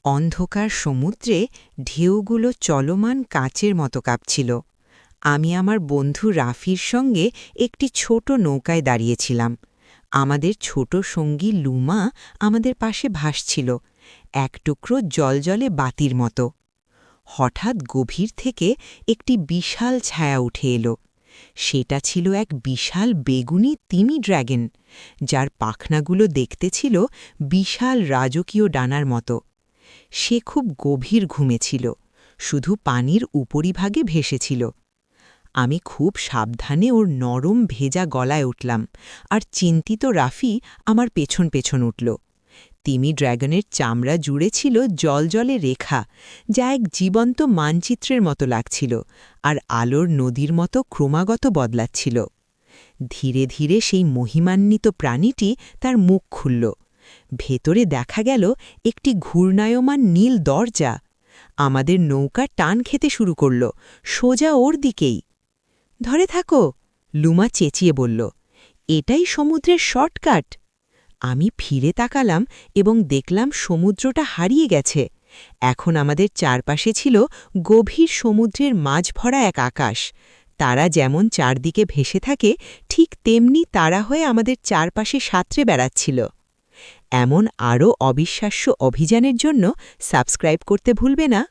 অন্ধকার সমুদ্রে ঢেউগুলো চলমান কাচের মতো কাঁপছিল। আমি আমার বন্ধু রাফির সঙ্গে একটি ছোট নৌকায় দাঁড়িয়েছিলাম। আমাদের ছোট সঙ্গী লুমা আমাদের পাশে ভাসছিল, এক টুকরো জলজলে বাতির মতো। হঠাৎ গভীর থেকে একটি বিশাল ছায়া উঠে এলো। সেটা ছিল এক বিশাল বেগুনি তিমি ড্র্যাগন, যার পাখনাগুলো দেখতে ছিল বিশাল রাজকীয় ডানার মতো। সে খুব গভীর ঘুমেছিল, শুধু পানির উপরিভাগে ভেসেছিল। আমি খুব সাবধানে ওর নরম ভেজা গলায় উঠলাম, আর চিন্তিত রাফি আমার পেছন পেছন উঠল। তিমি ড্র্যাগনের চামড়া জুড়ে ছিল জলজলে রেখা, যা এক জীবন্ত মানচিত্রের মতো লাগছিল, আর আলোর নদীর মতো ক্রমাগত বদলাচ্ছিল। ধীরে ধীরে সেই মহিমান্বিত প্রাণীটি তার মুখ খুলল। ভেতরে দেখা গেল একটি ঘূর্ণায়মান নীল দরজা। আমাদের নৌকা টান খেতে শুরু করল, সোজা ওর দিকেই। ধরে থাকো, লুমা চেঁচিয়ে বলল। এটাই সমুদ্রের শর্টকাট। আমি ফিরে তাকালাম এবং দেখলাম সমুদ্রটা হারিয়ে গেছে। এখন আমাদের চারপাশে ছিল গভীর সমুদ্রের মাঝ ভরা এক আকাশ। তারা যেমন চারদিকে ভেসে থাকে, ঠিক তেমনি তারা হয়ে আমাদের চারপাশে সাঁতরে বেড়াচ্ছিল। এমন আরও অবিশ্বাস্য অভিযানের জন্য সাবস্ক্রাইব করতে ভুলবে না।